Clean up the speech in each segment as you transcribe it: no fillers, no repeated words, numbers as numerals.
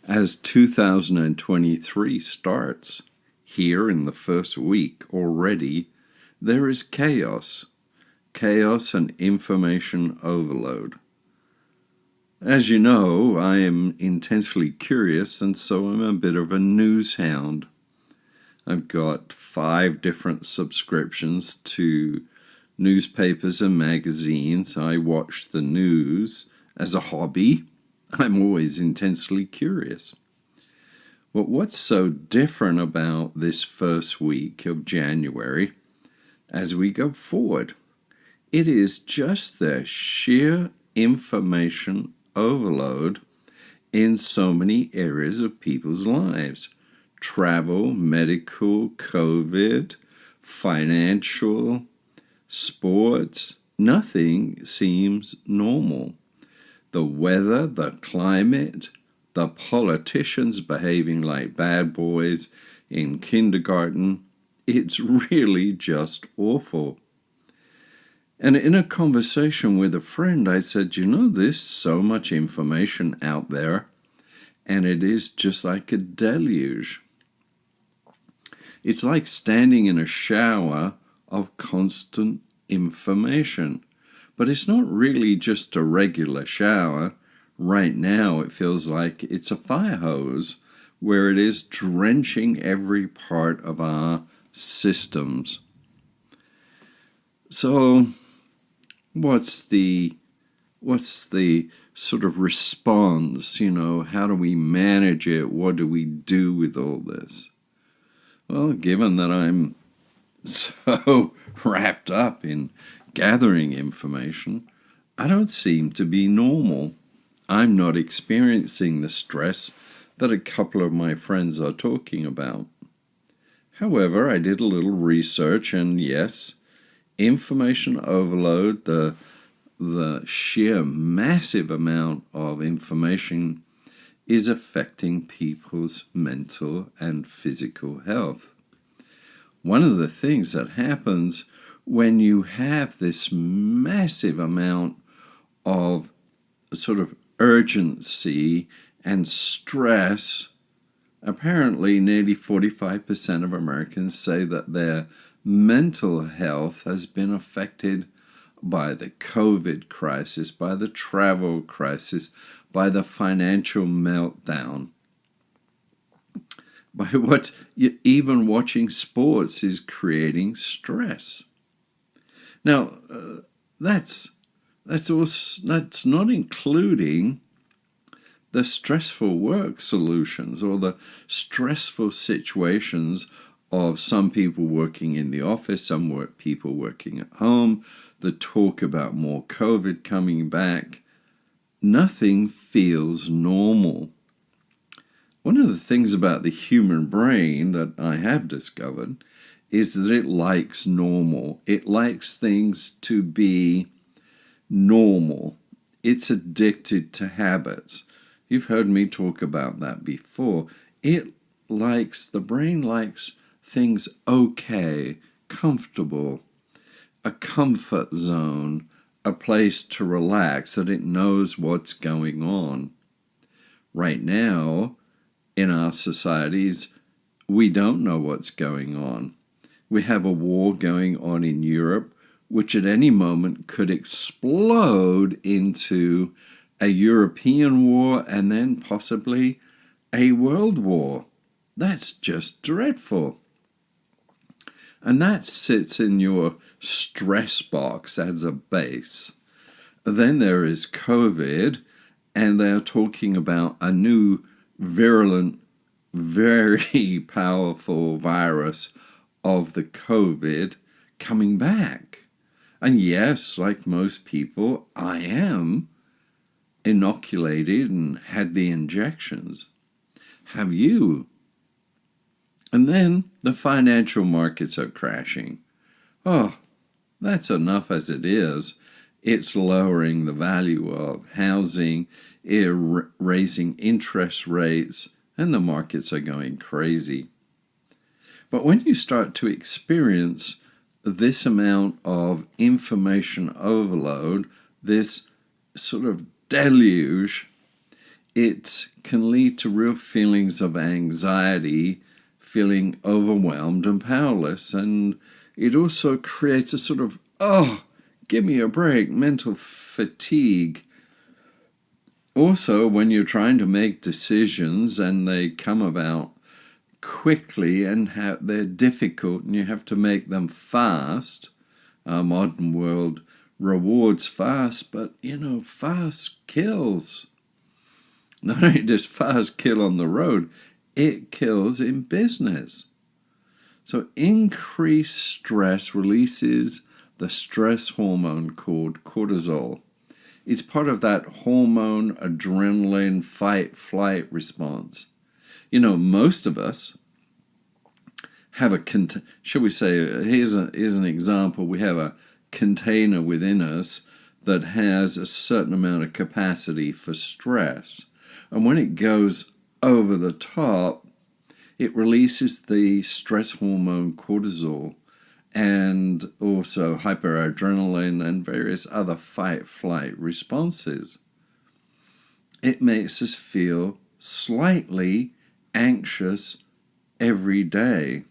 As 2023 starts, here in the first week already, there is chaos and information overload. As you know, I am intensely curious, and so I'm a bit of a news hound. I've got 5 different subscriptions to newspapers and magazines. I watch the news as a hobby. I'm always intensely curious. But what's so different about this first week of January as we go forward? It is just the sheer information overload in so many areas of people's lives. Travel, medical, COVID, financial, sports. Nothing seems normal. The weather, the climate, the politicians behaving like bad boys in kindergarten. It's really just awful. And in a conversation with a friend, I said, there's so much information out there, and it is just like a deluge. It's like standing in a shower of constant information. But it's not really just a regular shower. Right now, it feels like it's a fire hose where it is drenching every part of our systems. So, what's the sort of response? How do we manage it? What do we do with all this? Well, given that I'm so wrapped up in gathering information, I don't seem to be normal. I'm not experiencing the stress that a couple of my friends are talking about. However, I did a little research, and yes, information overload, the sheer massive amount of information is affecting people's mental and physical health. One of the things that happens when you have this massive amount of sort of urgency and stress, apparently nearly 45% of Americans say that their mental health has been affected by the COVID crisis, by the travel crisis, by the financial meltdown, by what even watching sports is creating stress. Now, that's not including the stressful work solutions or the stressful situations of some people working in the office, some people working at home, the talk about more COVID coming back. Nothing feels normal. One of the things about the human brain that I have discovered is that it likes normal. It likes things to be normal. It's addicted to habits. You've heard me talk about that before. The brain likes things okay, comfortable, a comfort zone, a place to relax, that it knows what's going on. Right now, in our societies, we don't know what's going on. We have a war going on in Europe, which at any moment could explode into a European war and then possibly a world war. That's just dreadful. And that sits in your stress box as a base. Then there is COVID, and they're talking about a new virulent, very powerful virus of the COVID coming back. And yes, like most people, I am inoculated and had the injections. Have you? And then the financial markets are crashing. Oh, that's enough as it is. It's lowering the value of housing, raising interest rates, and the markets are going crazy. But when you start to experience this amount of information overload, this sort of deluge, it's can lead to real feelings of anxiety, feeling overwhelmed and powerless. And it also creates a sort of, oh, give me a break, mental fatigue. Also, when you're trying to make decisions and they come about quickly and they're difficult and you have to make them fast, our modern world rewards fast, but fast kills. Not only does fast kill on the road, it kills in business. So increased stress releases the stress hormone called cortisol. It's part of that hormone adrenaline fight-flight response. Most of us have shall we say, here's an example. We have a container within us that has a certain amount of capacity for stress. And when it goes over the top, it releases the stress hormone cortisol and also hyperadrenaline and various other fight-flight responses. It makes us feel slightly anxious every day.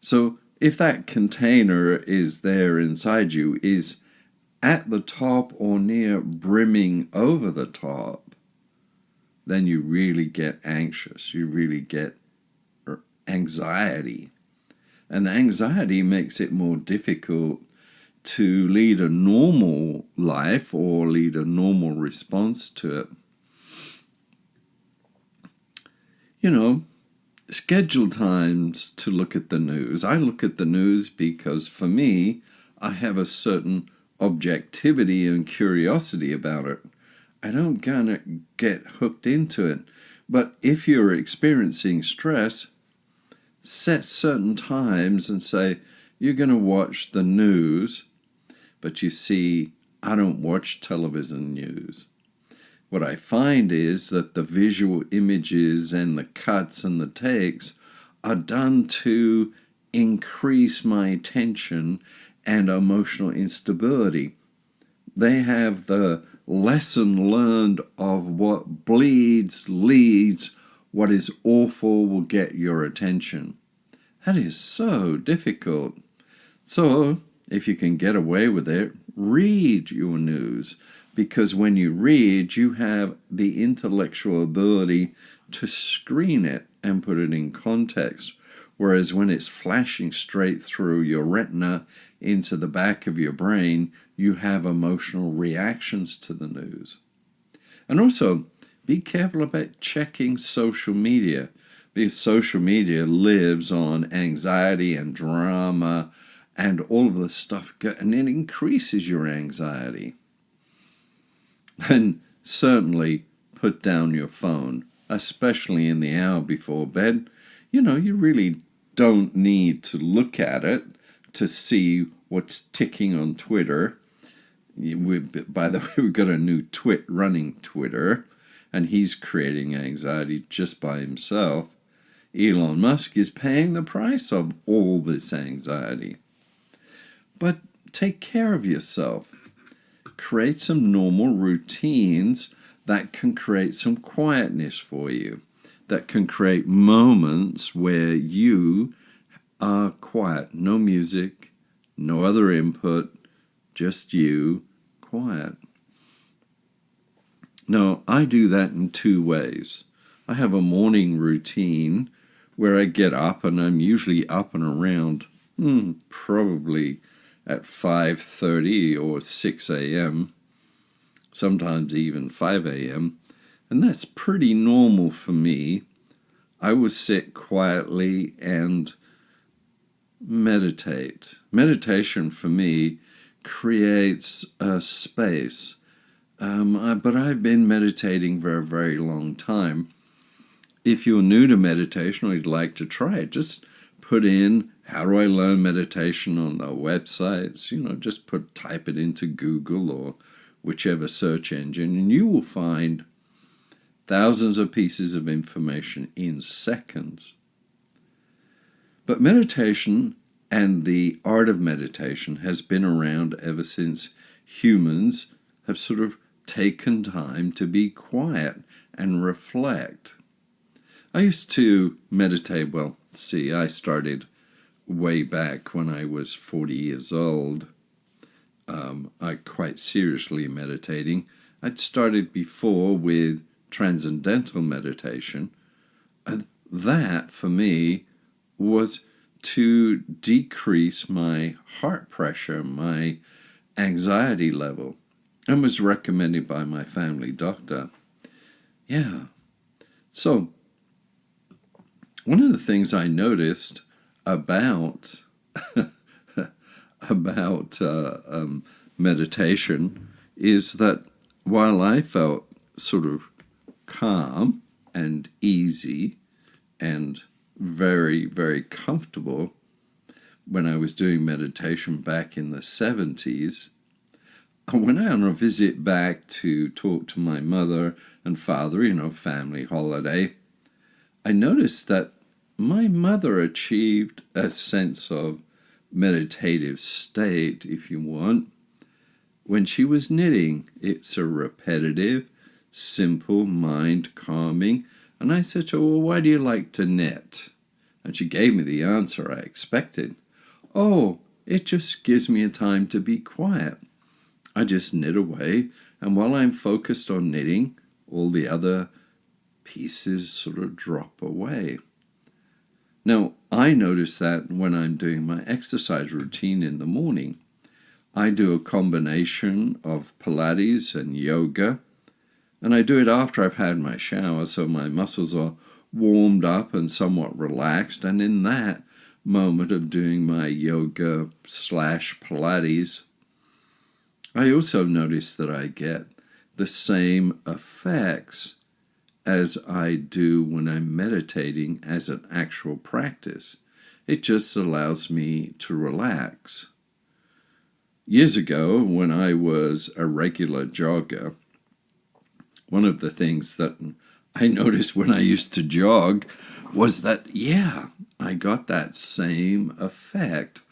So if that container is there inside you, is at the top or near brimming over the top, then you really get anxious. You really get anxiety. And anxiety makes it more difficult to lead a normal life or lead a normal response to it. Schedule times to look at the news. I look at the news because for me, I have a certain objectivity and curiosity about it. I don't gonna get hooked into it. But if you're experiencing stress, set certain times and say, you're going to watch the news, but you see, I don't watch television news. What I find is that the visual images and the cuts and the takes are done to increase my tension and emotional instability. They have the lesson learned of what bleeds, leads, what is awful will get your attention. That is so difficult. So, if you can get away with it, read your news. Because when you read, you have the intellectual ability to screen it and put it in context. Whereas when it's flashing straight through your retina into the back of your brain, you have emotional reactions to the news. And also, be careful about checking social media, because social media lives on anxiety and drama and all of the stuff, and it increases your anxiety. And certainly put down your phone, especially in the hour before bed. You really don't need to look at it to see what's ticking on Twitter. By the way, we've got a new running Twitter, and he's creating anxiety just by himself. Elon Musk is paying the price of all this anxiety. But take care of yourself. Create some normal routines that can create some quietness for you, that can create moments where you are quiet. No music, no other input, just you, quiet. Now, I do that in two ways. I have a morning routine where I get up, and I'm usually up and around probably at 5:30 or 6 a.m., sometimes even 5 a.m., and that's pretty normal for me. I will sit quietly and meditate. Meditation for me creates a space, but I've been meditating for a very long time. If you're new to meditation or you'd like to try it, just put in how do I learn meditation on the websites. Just type it into Google or whichever search engine, and you will find thousands of pieces of information in seconds. But meditation and the art of meditation has been around ever since humans have sort of taken time to be quiet and reflect. I used to meditate. Well, see, I started way back when I was 40 years old. I quite seriously meditating. I'd started before with transcendental meditation. And that, for me, was to decrease my heart pressure, my anxiety level, and was recommended by my family doctor. Yeah. So, one of the things I noticed about meditation is that while I felt sort of calm and easy and very, very comfortable when I was doing meditation back in the 70s, I went on a visit back to talk to my mother and father, family holiday. I noticed that my mother achieved a sense of meditative state, if you want, when she was knitting. It's a repetitive, simple, mind-calming. And I said to her, well, why do you like to knit? And she gave me the answer I expected. Oh, it just gives me a time to be quiet. I just knit away, and while I'm focused on knitting, all the other pieces sort of drop away. Now, I notice that when I'm doing my exercise routine in the morning. I do a combination of Pilates and yoga, and I do it after I've had my shower, so my muscles are warmed up and somewhat relaxed, and in that moment of doing my yoga / Pilates, I also notice that I get the same effects as I do when I'm meditating as an actual practice. It just allows me to relax. Years ago, when I was a regular jogger, one of the things that I noticed when I used to jog was that, I got that same effect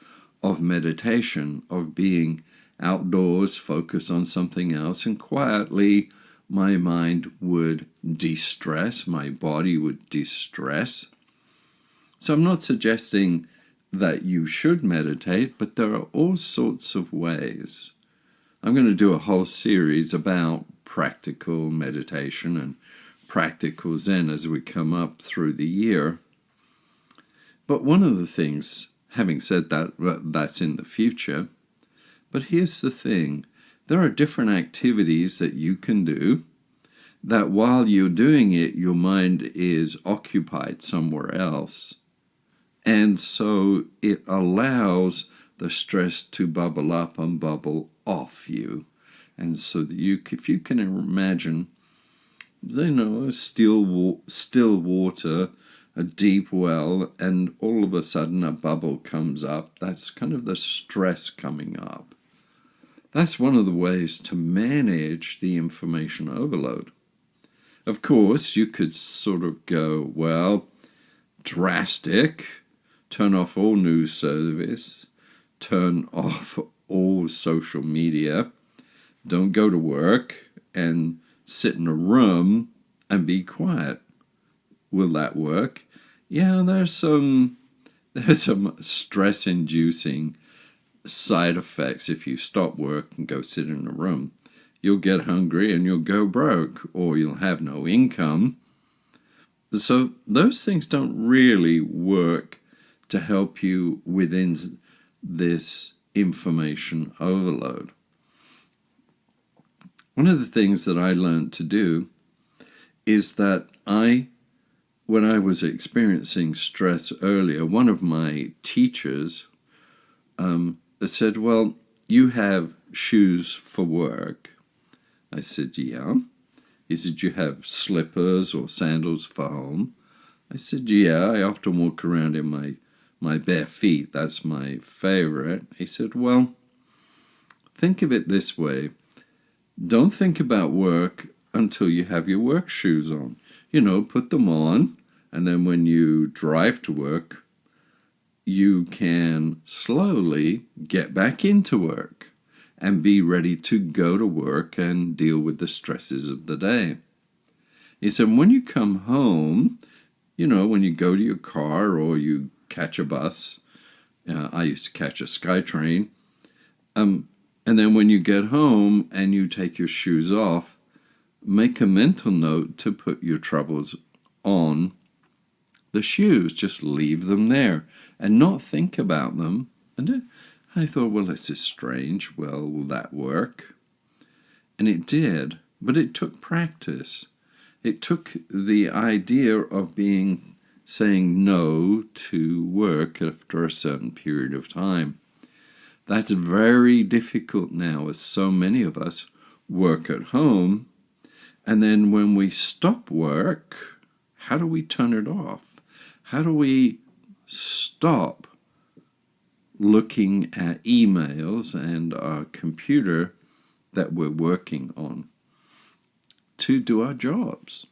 of meditation, of being outdoors, focused on something else, and quietly my mind would de-stress, my body would de-stress. So I'm not suggesting that you should meditate, but there are all sorts of ways. I'm going to do a whole series about practical meditation and practical Zen as we come up through the year. But one of the things, having said that, that's in the future. But here's the thing. There are different activities that you can do that while you're doing it, your mind is occupied somewhere else. And so it allows the stress to bubble up and bubble off you. And so that if you can imagine, still water, a deep well, and all of a sudden a bubble comes up, that's kind of the stress coming up. That's one of the ways to manage the information overload. Of course, you could sort of go, drastic, turn off all news service, turn off all social media, don't go to work, and sit in a room and be quiet. Will that work? Yeah, there's some stress-inducing side effects if you stop work and go sit in a room. You'll get hungry and you'll go broke, or you'll have no income. So those things don't really work to help you within this information overload. One of the things that I learned to do is that when I was experiencing stress earlier, one of my teachers said, well, you have shoes for work. I said, yeah. He said, you have slippers or sandals for home? I said, yeah, I often walk around in my bare feet. That's my favorite. He said, well, think of it this way. Don't think about work until you have your work shoes on. Put them on, and then when you drive to work, you can slowly get back into work and be ready to go to work and deal with the stresses of the day. He said, when you come home, when you go to your car or you catch a bus, I used to catch a SkyTrain, and then when you get home and you take your shoes off, make a mental note to put your troubles on the shoes. Just leave them there and not think about them. And I thought, well, this is strange. Well, will that work? And it did, but it took practice. It took the idea of saying no to work after a certain period of time. That's very difficult now, as so many of us work at home. And then when we stop work, how do we turn it off? How do we stop looking at emails and our computer that we're working on to do our jobs?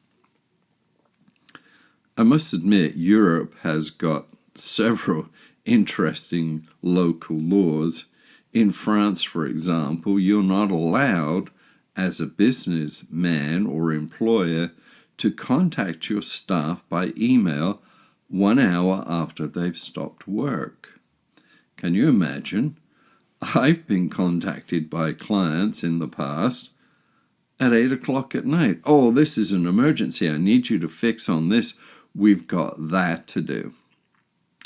I must admit, Europe has got several interesting local laws. In France, for example, you're not allowed as a businessman or employer to contact your staff by email 1 hour after they've stopped work. Can you imagine? I've been contacted by clients in the past at 8 o'clock at night. Oh, this is an emergency. I need you to fix on this. We've got that to do.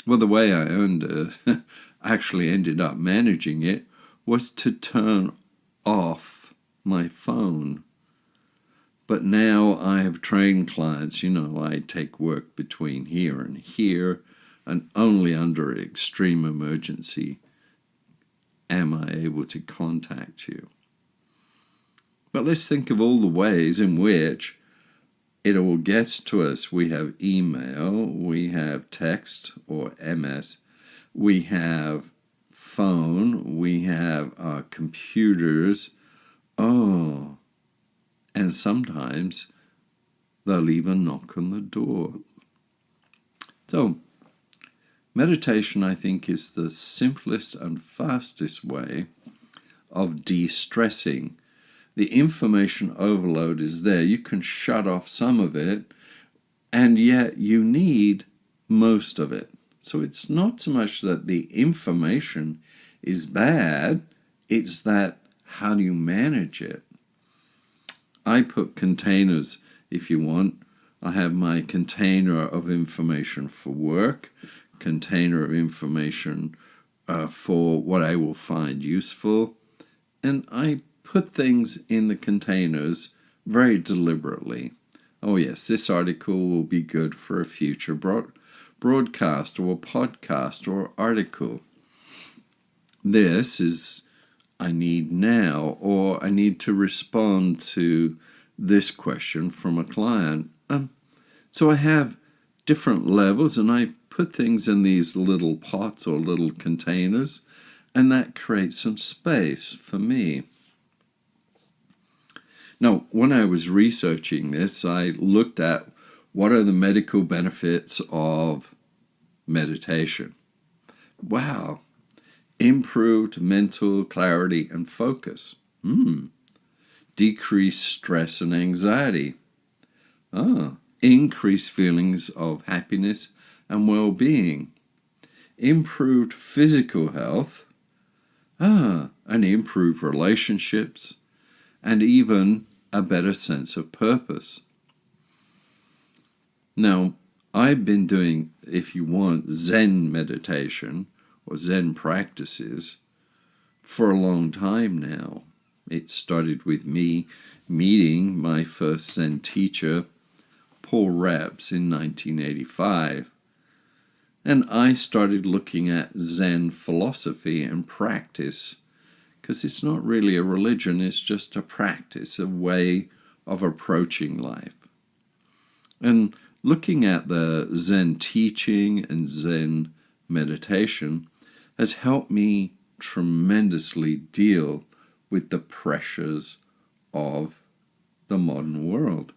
Well, the way I actually ended up managing it was to turn off my phone. But now I have trained clients, I take work between here and here, and only under extreme emergency am I able to contact you. But let's think of all the ways in which it all gets to us. We have email, we have text or MS, we have phone, we have our computers. Oh, and sometimes they'll even knock on the door. So, meditation, I think, is the simplest and fastest way of de-stressing. The information overload is there. You can shut off some of it, and yet you need most of it. So it's not so much that the information is bad, it's that how do you manage it? I put containers, if you want. I have my container of information for work, container of information for what I will find useful, and I put things in the containers very deliberately. Oh yes, this article will be good for a future broadcast or a podcast or article. This is I need now, or I need to respond to this question from a client. So I have different levels, and I put things in these little pots or little containers, and that creates some space for me. Now, when I was researching this, I looked at what are the medical benefits of meditation. Wow. Improved mental clarity and focus. Decreased stress and anxiety. Increased feelings of happiness and well-being. Improved physical health. And improved relationships. And even a better sense of purpose. Now, I've been doing, if you want, Zen meditation or Zen practices for a long time now. It started with me meeting my first Zen teacher, Paul Raps, in 1985. And I started looking at Zen philosophy and practice, because it's not really a religion, it's just a practice, a way of approaching life. And looking at the Zen teaching and Zen meditation has helped me tremendously deal with the pressures of the modern world.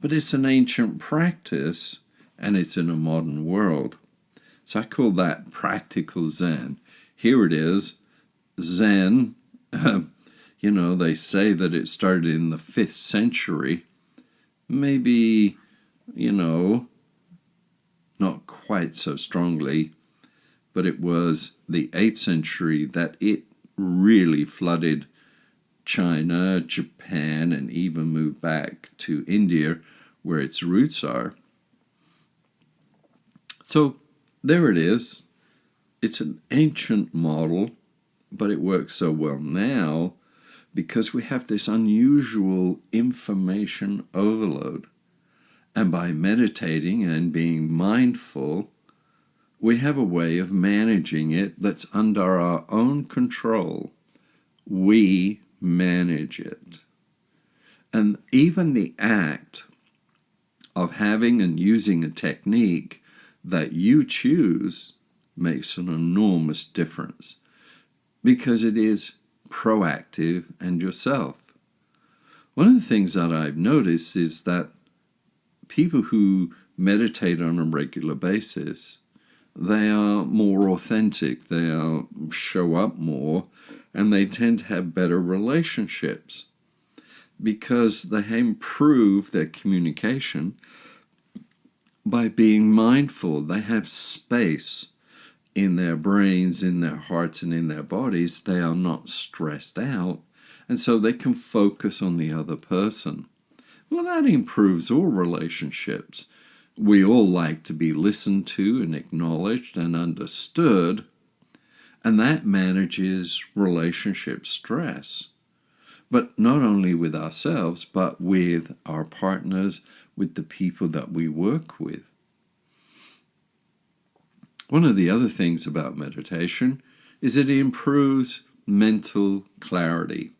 But it's an ancient practice, and it's in a modern world. So I call that practical Zen. Here it is. Zen, they say that it started in the 5th century. maybe, not quite so strongly, but it was the 8th century that it really flooded China, Japan, and even moved back to India, where its roots are. So there it is. It's an ancient model, but it works so well now because we have this unusual information overload. And by meditating and being mindful, we have a way of managing it that's under our own control. We manage it. And even the act of having and using a technique that you choose makes an enormous difference because it is proactive and yourself. One of the things that I've noticed is that people who meditate on a regular basis, they are more authentic, they show up more, and they tend to have better relationships because they improve their communication by being mindful. They have space in their brains, in their hearts, and in their bodies. They are not stressed out, and so they can focus on the other person. Well, that improves all relationships. We all like to be listened to and acknowledged and understood, and that manages relationship stress. But not only with ourselves, but with our partners, with the people that we work with. One of the other things about meditation is that it improves mental clarity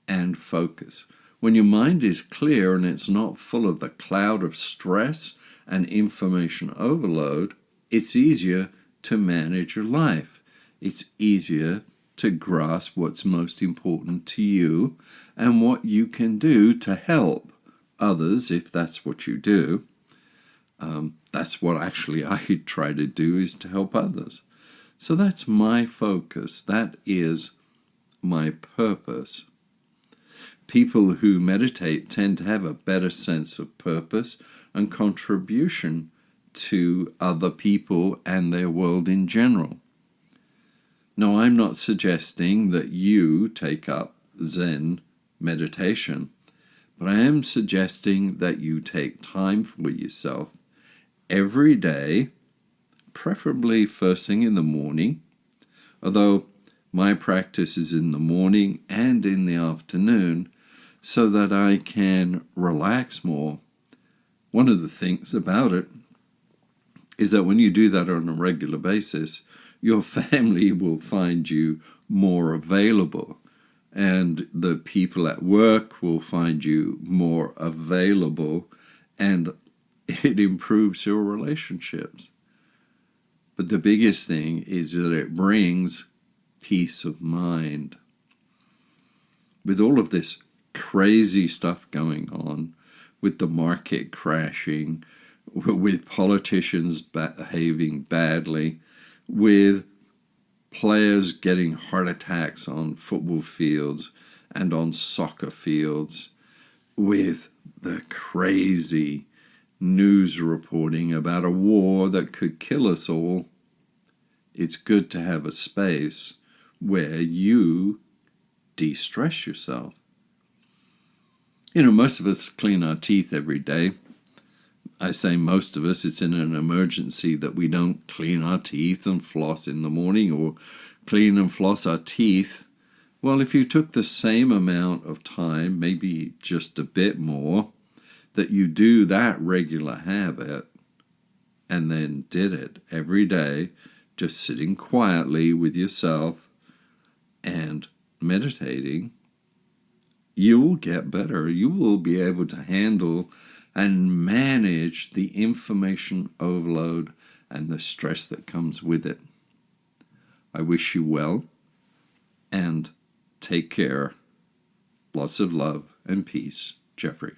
and focus. When your mind is clear and it's not full of the cloud of stress and information overload, it's easier to manage your life. It's easier to grasp what's most important to you and what you can do to help others if that's what you do. That's what actually I try to do, is to help others. So that's my focus. That is my purpose. People who meditate tend to have a better sense of purpose and contribution to other people and their world in general. Now, I'm not suggesting that you take up Zen meditation, but I am suggesting that you take time for yourself every day, preferably first thing in the morning, although my practice is in the morning and in the afternoon, so that I can relax more. One of the things about it is that when you do that on a regular basis, your family will find you more available, and the people at work will find you more available, and it improves your relationships. But the biggest thing is that it brings peace of mind. With all of this crazy stuff going on, with the market crashing, with politicians behaving badly, with players getting heart attacks on football fields and on soccer fields, with the crazy news reporting about a war that could kill us all, it's good to have a space where you de-stress yourself. Most of us clean our teeth every day. I say most of us, it's in an emergency that we don't clean our teeth and floss in the morning or clean and floss our teeth. Well, if you took the same amount of time, maybe just a bit more, that you do that regular habit and then did it every day, just sitting quietly with yourself and meditating, you will get better. You will be able to handle and manage the information overload and the stress that comes with it. I wish you well, and take care. Lots of love and peace, Jeffrey.